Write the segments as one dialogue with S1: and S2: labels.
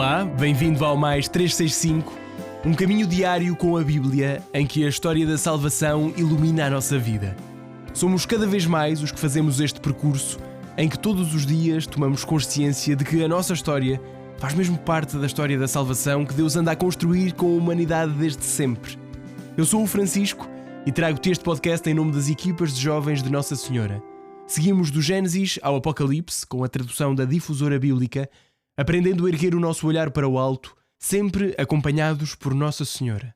S1: Olá, bem-vindo ao Mais 365, um caminho diário com a Bíblia em que a história da salvação ilumina a nossa vida. Somos cada vez mais os que fazemos este percurso em que todos os dias tomamos consciência de que a nossa história faz mesmo parte da história da salvação que Deus anda a construir com a humanidade desde sempre. Eu sou o Francisco e trago-te este podcast em nome das equipas de jovens de Nossa Senhora. Seguimos do Gênesis ao Apocalipse, com a tradução da Difusora Bíblica, aprendendo a erguer o nosso olhar para o alto, sempre acompanhados por Nossa Senhora.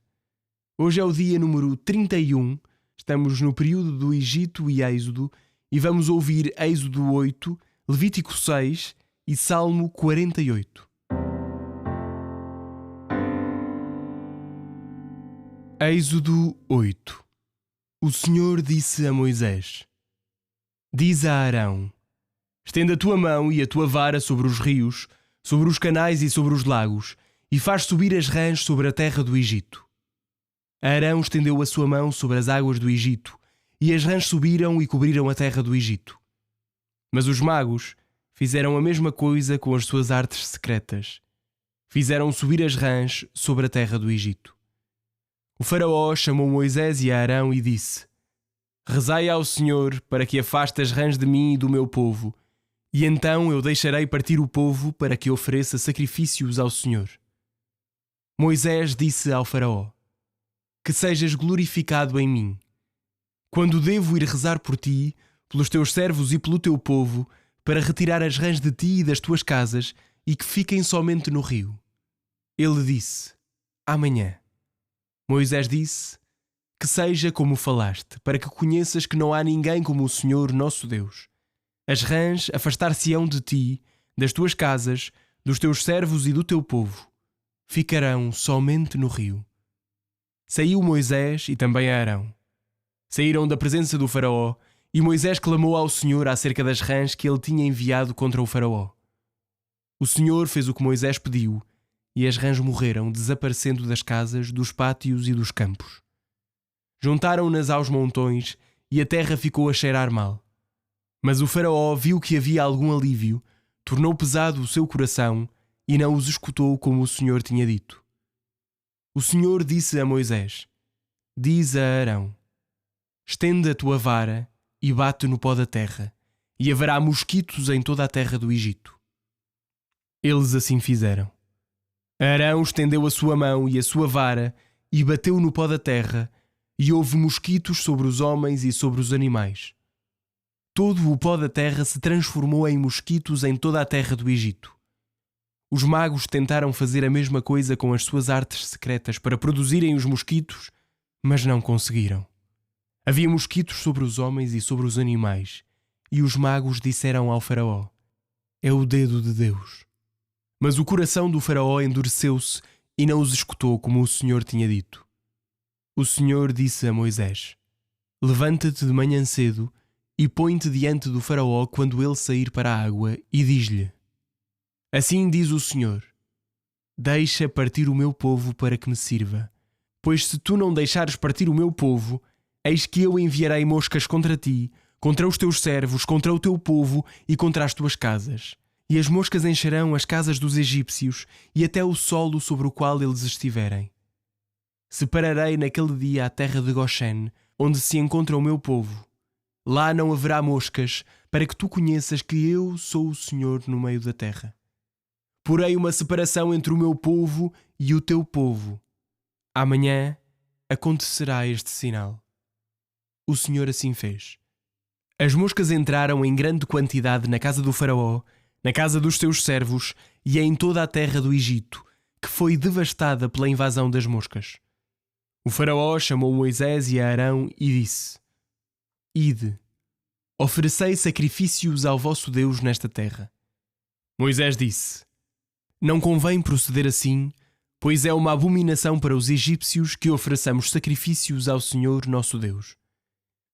S1: Hoje é o dia número 31, estamos no período do Egito e Êxodo, e vamos ouvir Êxodo 8, Levítico 6 e Salmo 48. Êxodo 8. O Senhor disse a Moisés: Diz a Arão: Estenda a tua mão e a tua vara sobre os rios, sobre os canais e sobre os lagos, e faz subir as rãs sobre a terra do Egito. Arão estendeu a sua mão sobre as águas do Egito, e as rãs subiram e cobriram a terra do Egito. Mas os magos fizeram a mesma coisa com as suas artes secretas. Fizeram subir as rãs sobre a terra do Egito. O faraó chamou Moisés e Arão e disse: Rezai ao Senhor para que afaste as rãs de mim e do meu povo, e então eu deixarei partir o povo para que ofereça sacrifícios ao Senhor. Moisés disse ao faraó: Que sejas glorificado em mim. Quando devo ir rezar por ti, pelos teus servos e pelo teu povo, para retirar as rãs de ti e das tuas casas, e que fiquem somente no rio? Ele disse: Amanhã. Moisés disse: Que seja como falaste, para que conheças que não há ninguém como o Senhor nosso Deus. As rãs afastar-se-ão de ti, das tuas casas, dos teus servos e do teu povo. Ficarão somente no rio. Saiu Moisés e também Arão. Saíram da presença do faraó, e Moisés clamou ao Senhor acerca das rãs que ele tinha enviado contra o faraó. O Senhor fez o que Moisés pediu, e as rãs morreram, desaparecendo das casas, dos pátios e dos campos. Juntaram-nas aos montões, e a terra ficou a cheirar mal. Mas o faraó viu que havia algum alívio, tornou pesado o seu coração e não os escutou como o Senhor tinha dito. O Senhor disse a Moisés: Diz a Arão: Estende a tua vara e bate no pó da terra, e haverá mosquitos em toda a terra do Egito. Eles assim fizeram. Arão estendeu a sua mão e a sua vara e bateu no pó da terra, e houve mosquitos sobre os homens e sobre os animais. Todo o pó da terra se transformou em mosquitos em toda a terra do Egito. Os magos tentaram fazer a mesma coisa com as suas artes secretas para produzirem os mosquitos, mas não conseguiram. Havia mosquitos sobre os homens e sobre os animais, e os magos disseram ao faraó: É o dedo de Deus. Mas o coração do faraó endureceu-se e não os escutou como o Senhor tinha dito. O Senhor disse a Moisés: Levanta-te de manhã cedo e põe-te diante do faraó quando ele sair para a água, e diz-lhe: Assim diz o Senhor: Deixa partir o meu povo para que me sirva. Pois se tu não deixares partir o meu povo, eis que eu enviarei moscas contra ti, contra os teus servos, contra o teu povo e contra as tuas casas. E as moscas encherão as casas dos egípcios e até o solo sobre o qual eles estiverem. Separarei naquele dia a terra de Goshen, onde se encontra o meu povo. Lá não haverá moscas, para que tu conheças que eu sou o Senhor no meio da terra. Porei uma separação entre o meu povo e o teu povo. Amanhã acontecerá este sinal. O Senhor assim fez. As moscas entraram em grande quantidade na casa do faraó, na casa dos seus servos e em toda a terra do Egito, que foi devastada pela invasão das moscas. O faraó chamou Moisés e Arão e disse: Ide, oferecei sacrifícios ao vosso Deus nesta terra. Moisés disse: Não convém proceder assim, pois é uma abominação para os egípcios que ofereçamos sacrifícios ao Senhor nosso Deus.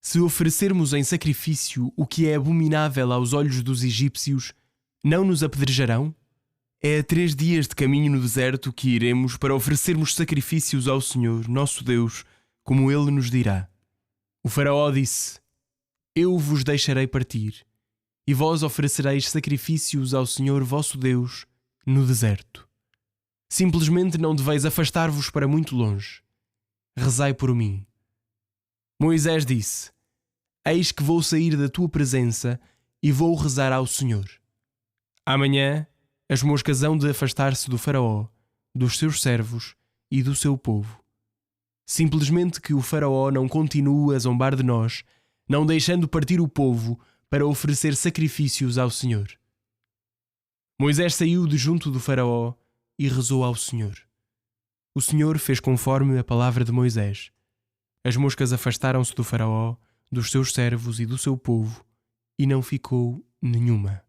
S1: Se oferecermos em sacrifício o que é abominável aos olhos dos egípcios, não nos apedrejarão? É a 3 dias de caminho no deserto que iremos para oferecermos sacrifícios ao Senhor nosso Deus, como Ele nos dirá. O faraó disse: Eu vos deixarei partir, e vós oferecereis sacrifícios ao Senhor vosso Deus no deserto. Simplesmente não deveis afastar-vos para muito longe. Rezai por mim. Moisés disse: Eis que vou sair da tua presença e vou rezar ao Senhor. Amanhã as moscas hão de afastar-se do Faraó, dos seus servos e do seu povo. Simplesmente que o Faraó não continue a zombar de nós, não deixando partir o povo para oferecer sacrifícios ao Senhor. Moisés saiu de junto do Faraó e rezou ao Senhor. O Senhor fez conforme a palavra de Moisés. As moscas afastaram-se do Faraó, dos seus servos e do seu povo, e não ficou nenhuma.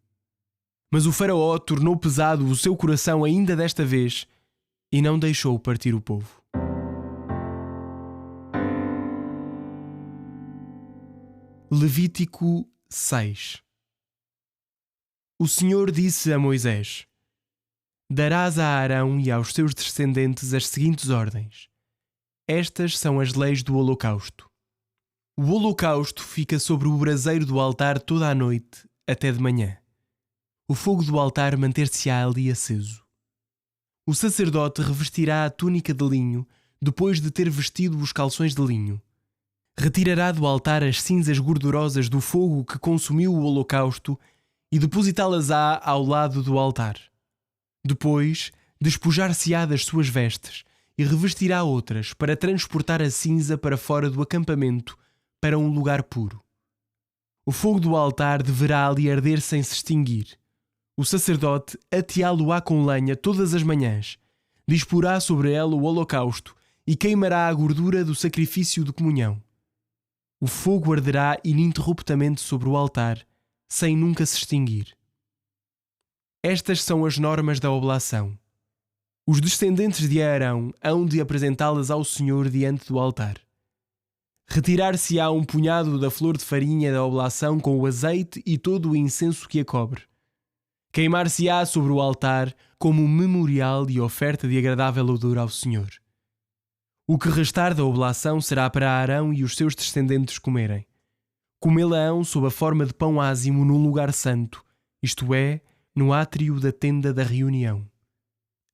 S1: Mas o Faraó tornou pesado o seu coração ainda desta vez e não deixou partir o povo. Levítico 6. O Senhor disse a Moisés: Darás a Arão e aos seus descendentes as seguintes ordens. Estas são as leis do holocausto. O holocausto fica sobre o braseiro do altar toda a noite até de manhã. O fogo do altar manter-se-á ali aceso. O sacerdote revestirá a túnica de linho depois de ter vestido os calções de linho. Retirará do altar as cinzas gordurosas do fogo que consumiu o holocausto e depositá-las-á ao lado do altar. Depois, despojar-se-á das suas vestes e revestirá outras para transportar a cinza para fora do acampamento para um lugar puro. O fogo do altar deverá ali arder sem se extinguir. O sacerdote ateá-lo-á com lenha todas as manhãs, disporá sobre ela o holocausto e queimará a gordura do sacrifício de comunhão. O fogo arderá ininterruptamente sobre o altar, sem nunca se extinguir. Estas são as normas da oblação. Os descendentes de Arão hão de apresentá-las ao Senhor diante do altar. Retirar-se-á um punhado da flor de farinha da oblação com o azeite e todo o incenso que a cobre. Queimar-se-á sobre o altar como memorial e oferta de agradável odor ao Senhor. O que restar da oblação será para Arão e os seus descendentes comerem. Comê-la-ão sob a forma de pão ázimo num lugar santo, isto é, no átrio da tenda da reunião.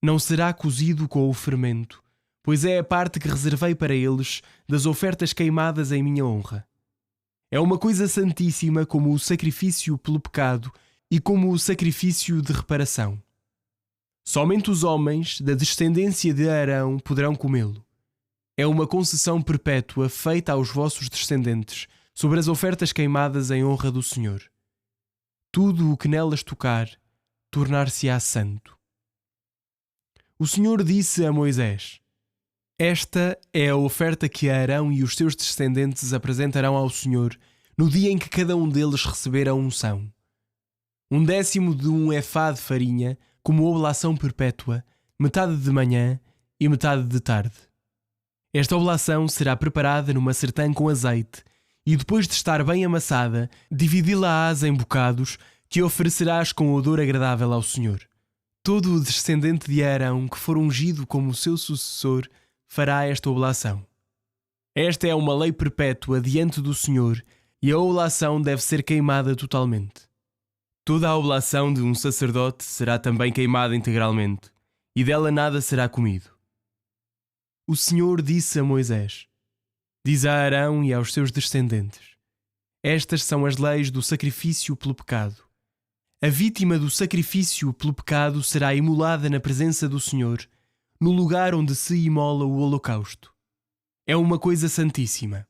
S1: Não será cozido com o fermento, pois é a parte que reservei para eles das ofertas queimadas em minha honra. É uma coisa santíssima como o sacrifício pelo pecado e como o sacrifício de reparação. Somente os homens da descendência de Arão poderão comê-lo. É uma concessão perpétua feita aos vossos descendentes sobre as ofertas queimadas em honra do Senhor. Tudo o que nelas tocar, tornar-se-á santo. O Senhor disse a Moisés: Esta é a oferta que Arão e os seus descendentes apresentarão ao Senhor no dia em que cada um deles receber a unção. 1/10 de um efá de farinha, como oblação perpétua, metade de manhã e metade de tarde. Esta oblação será preparada numa sertã com azeite, e depois de estar bem amassada, dividi-la-ás em bocados, que oferecerás com odor agradável ao Senhor. Todo o descendente de Arão que for ungido como seu sucessor fará esta oblação. Esta é uma lei perpétua diante do Senhor, e a oblação deve ser queimada totalmente. Toda a oblação de um sacerdote será também queimada integralmente, e dela nada será comido. O Senhor disse a Moisés: Diz a Arão e aos seus descendentes: Estas são as leis do sacrifício pelo pecado. A vítima do sacrifício pelo pecado será imolada na presença do Senhor, no lugar onde se imola o holocausto. É uma coisa santíssima.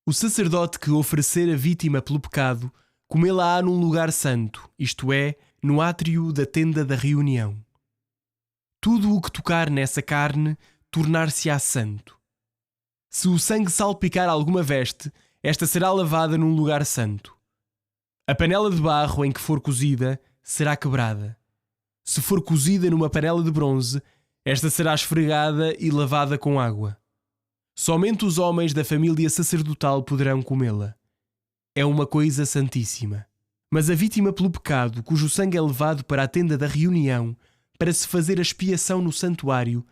S1: O sacerdote que oferecer a vítima pelo pecado, comê-la-á num lugar santo, isto é, no átrio da tenda da reunião. Tudo o que tocar nessa carne tornar-se-á santo. Se o sangue salpicar alguma veste, esta será lavada num lugar santo. A panela de barro em que for cozida será quebrada. Se for cozida numa panela de bronze, esta será esfregada e lavada com água. Somente os homens da família sacerdotal poderão comê-la. É uma coisa santíssima. Mas a vítima pelo pecado, cujo sangue é levado para a tenda da reunião, para se fazer a expiação no santuário,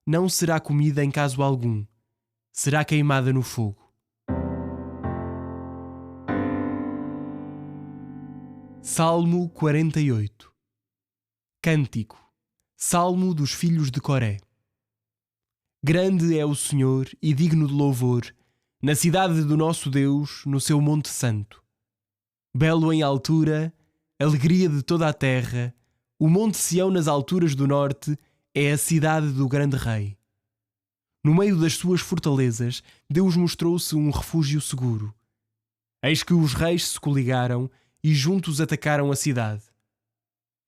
S1: não será comida em caso algum. Será queimada no fogo. Salmo 48. Cântico. Salmo dos filhos de Coré. Grande é o Senhor e digno de louvor, na cidade do nosso Deus, no seu Monte Santo. Belo em altura, alegria de toda a terra, o Monte Sião nas alturas do norte é a cidade do grande rei. No meio das suas fortalezas, Deus mostrou-se um refúgio seguro. Eis que os reis se coligaram e juntos atacaram a cidade.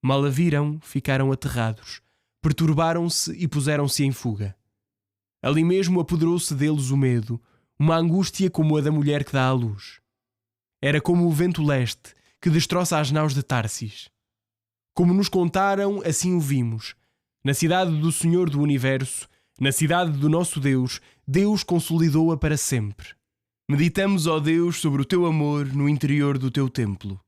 S1: Mal a viram, ficaram aterrados, perturbaram-se e puseram-se em fuga. Ali mesmo apoderou-se deles o medo, uma angústia como a da mulher que dá à luz. Era como o vento leste que destroça as naus de Tarsis. Como nos contaram, assim o vimos. Na cidade do Senhor do Universo, na cidade do nosso Deus, Deus consolidou-a para sempre. Meditamos, ó Deus, sobre o teu amor no interior do teu templo.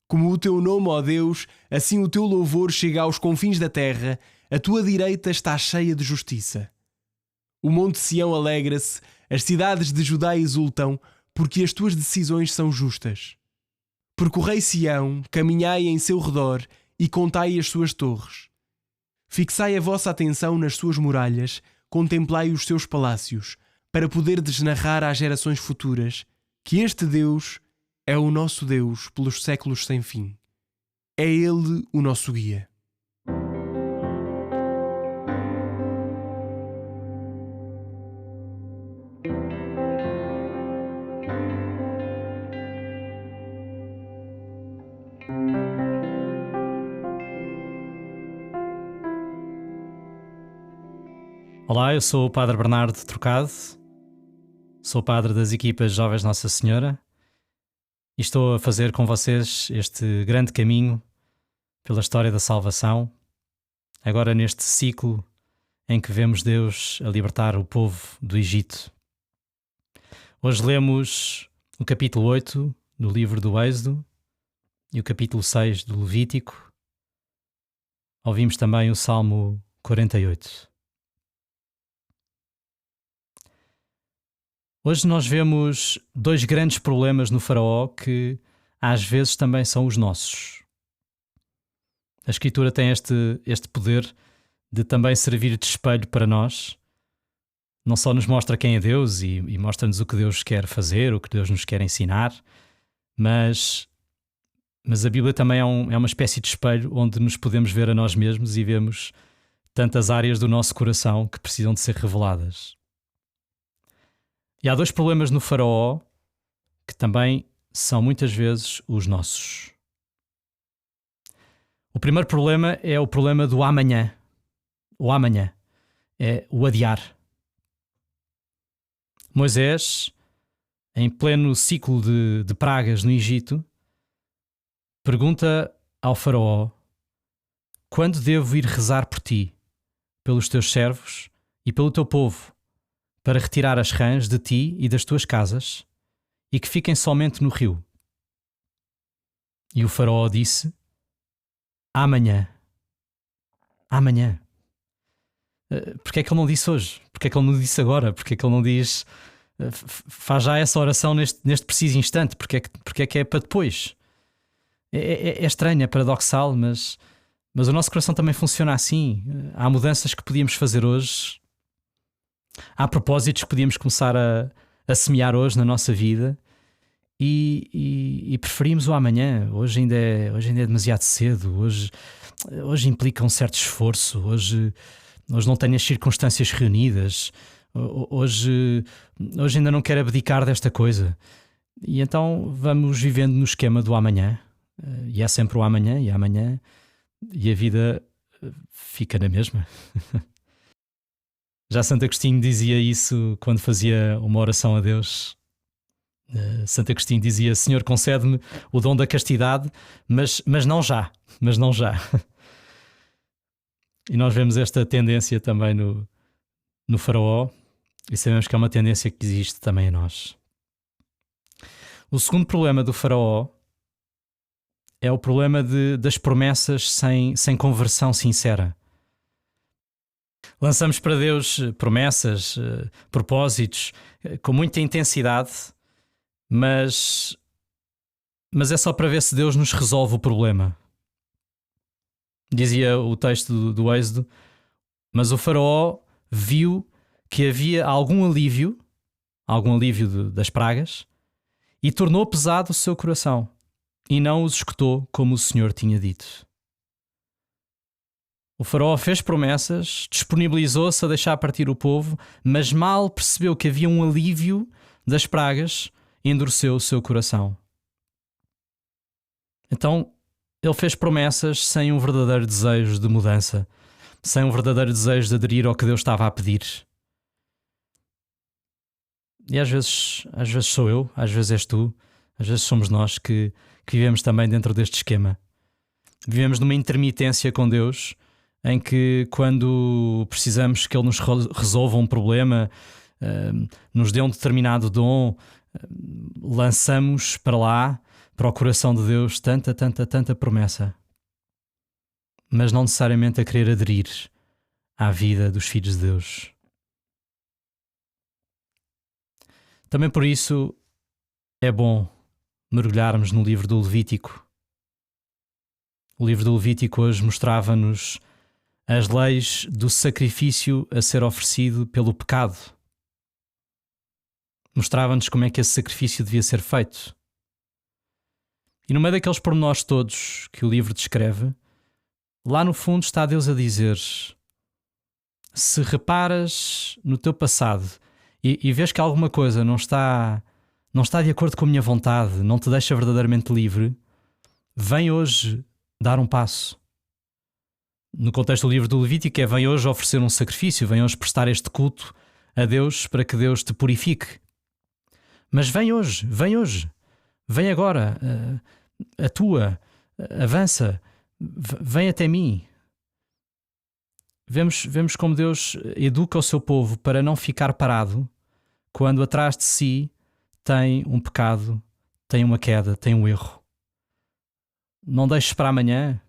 S1: Como o teu nome, ó Deus, assim o teu louvor chega aos confins da terra, a tua direita está cheia de justiça. O Monte Sião alegra-se, as cidades de Judá exultam, porque as tuas decisões são justas. Percorrei Sião, caminhai em seu redor e contai as suas torres. Fixai a vossa atenção nas suas muralhas, contemplai os seus palácios, para poderdes narrar às gerações futuras que este Deus é o nosso Deus pelos séculos sem fim. É Ele o nosso guia.
S2: Olá, eu sou o Padre Bernardo Trocado, sou padre das equipas Jovens Nossa Senhora e estou a fazer com vocês este grande caminho pela história da salvação, agora neste ciclo em que vemos Deus a libertar o povo do Egito. Hoje lemos o capítulo 8 do livro do Êxodo e o capítulo 6 do Levítico. Ouvimos também o Salmo 48. Hoje nós vemos dois grandes problemas no Faraó que às vezes também são os nossos. A Escritura tem este poder de também servir de espelho para nós. Não só nos mostra quem é Deus e mostra-nos o que Deus quer fazer, o que Deus nos quer ensinar, mas a Bíblia também é uma espécie de espelho onde nos podemos ver a nós mesmos e vemos tantas áreas do nosso coração que precisam de ser reveladas. E há dois problemas no Faraó que também são muitas vezes os nossos. O primeiro problema é o problema do amanhã. O amanhã é o adiar. Moisés, em pleno ciclo de pragas no Egito, pergunta ao Faraó: quando devo ir rezar por ti, pelos teus servos e pelo teu povo, para retirar as rãs de ti e das tuas casas, e que fiquem somente no rio? E o Faraó disse: amanhã. Amanhã. Porquê é que ele não disse hoje? Porquê é que ele não disse agora? Porquê é que ele não diz, faz já essa oração neste preciso instante? Porquê é que é para depois? É estranho, é paradoxal, mas o nosso coração também funciona assim. Há mudanças que podíamos fazer hoje. Há propósitos que podíamos começar a semear hoje na nossa vida e preferimos o amanhã. Hoje ainda é demasiado cedo, hoje implica um certo esforço, hoje não tenho as circunstâncias reunidas, hoje ainda não quero abdicar desta coisa. E então vamos vivendo no esquema do amanhã, e é sempre o amanhã e amanhã, e a vida fica na mesma. Já Santo Agostinho dizia isso quando fazia uma oração a Deus. Santo Agostinho dizia: Senhor, concede-me o dom da castidade, mas não já. E nós vemos esta tendência também no Faraó e sabemos que é uma tendência que existe também em nós. O segundo problema do Faraó é o problema das promessas sem conversão sincera. Lançamos para Deus promessas, propósitos, com muita intensidade, mas é só para ver se Deus nos resolve o problema. Dizia o texto do Êxodo: mas o faraó viu que havia algum alívio das pragas, e tornou pesado o seu coração, e não os escutou como o Senhor tinha dito. O faraó fez promessas, disponibilizou-se a deixar partir o povo, mas mal percebeu que havia um alívio das pragas, endureceu o seu coração. Então, ele fez promessas sem um verdadeiro desejo de mudança, sem um verdadeiro desejo de aderir ao que Deus estava a pedir. E às vezes sou eu, às vezes és tu, às vezes somos nós que vivemos também dentro deste esquema. Vivemos numa intermitência com Deus, em que quando precisamos que Ele nos resolva um problema, nos dê um determinado dom, lançamos para lá, para o coração de Deus, tanta promessa, mas não necessariamente a querer aderir à vida dos filhos de Deus. Também por isso é bom mergulharmos no livro do Levítico. O livro do Levítico hoje mostrava-nos as leis do sacrifício a ser oferecido pelo pecado. Mostrava-nos como é que esse sacrifício devia ser feito. E no meio daqueles pormenores todos que o livro descreve, lá no fundo está Deus a dizer: se reparas no teu passado e vês que alguma coisa não está de acordo com a minha vontade, não te deixa verdadeiramente livre, vem hoje dar um passo. No contexto do livro do Levítico vem hoje oferecer um sacrifício, vem hoje prestar este culto a Deus para que Deus te purifique. Mas vem hoje, vem agora, atua, avança, vem até mim. Vemos como Deus educa o seu povo para não ficar parado quando atrás de si tem um pecado, tem uma queda, tem um erro. Não deixes para amanhã,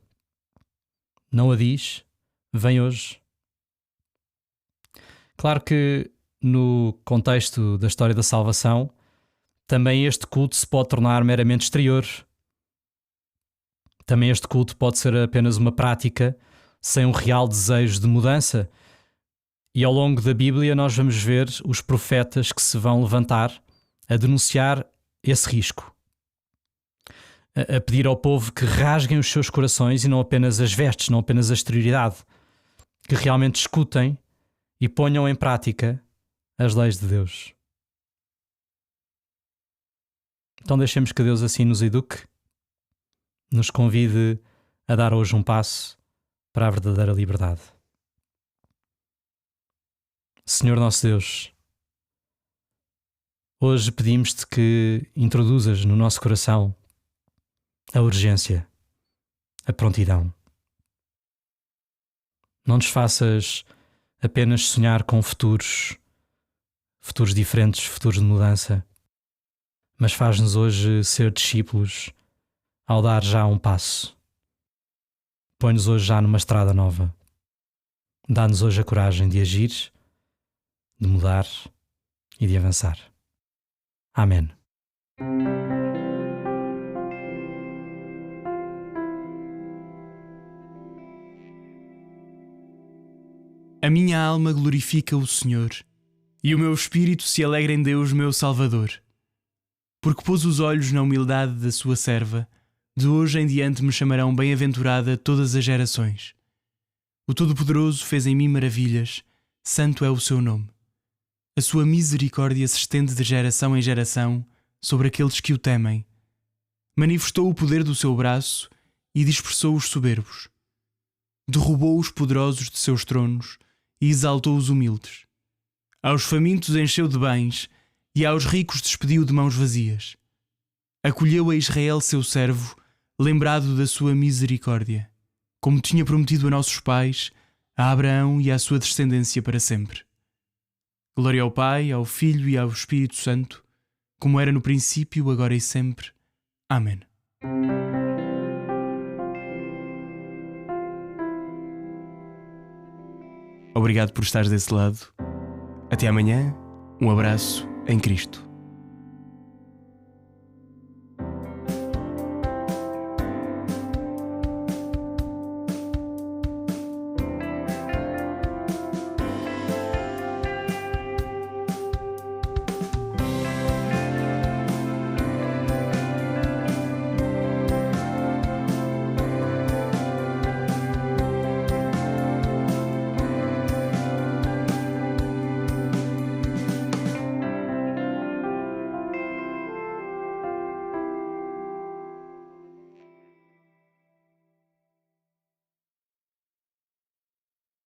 S2: não adies, vem hoje. Claro que no contexto da história da salvação, também este culto se pode tornar meramente exterior. Também este culto pode ser apenas uma prática sem um real desejo de mudança. E ao longo da Bíblia nós vamos ver os profetas que se vão levantar a denunciar esse risco. A pedir ao povo que rasguem os seus corações e não apenas as vestes, não apenas a exterioridade. Que realmente escutem e ponham em prática as leis de Deus. Então deixemos que Deus assim nos eduque, nos convide a dar hoje um passo para a verdadeira liberdade. Senhor nosso Deus, hoje pedimos-te que introduzas no nosso coração a urgência, a prontidão. Não nos faças apenas sonhar com futuros diferentes, futuros de mudança, mas faz-nos hoje ser discípulos ao dar já um passo. Põe-nos hoje já numa estrada nova. Dá-nos hoje a coragem de agir, de mudar e de avançar. Amém.
S1: A minha alma glorifica o Senhor, e o meu espírito se alegra em Deus, meu Salvador. Porque pôs os olhos na humildade da sua serva, de hoje em diante me chamarão bem-aventurada todas as gerações. O Todo-Poderoso fez em mim maravilhas, santo é o seu nome. A sua misericórdia se estende de geração em geração sobre aqueles que o temem. Manifestou o poder do seu braço e dispersou os soberbos. Derrubou os poderosos de seus tronos e exaltou os humildes. Aos famintos encheu de bens e aos ricos despediu de mãos vazias. Acolheu a Israel seu servo, lembrado da sua misericórdia, como tinha prometido a nossos pais, a Abraão e à sua descendência para sempre. Glória ao Pai, ao Filho e ao Espírito Santo, como era no princípio, agora e sempre. Amém. Obrigado por estares desse lado. Até amanhã. Um abraço em Cristo.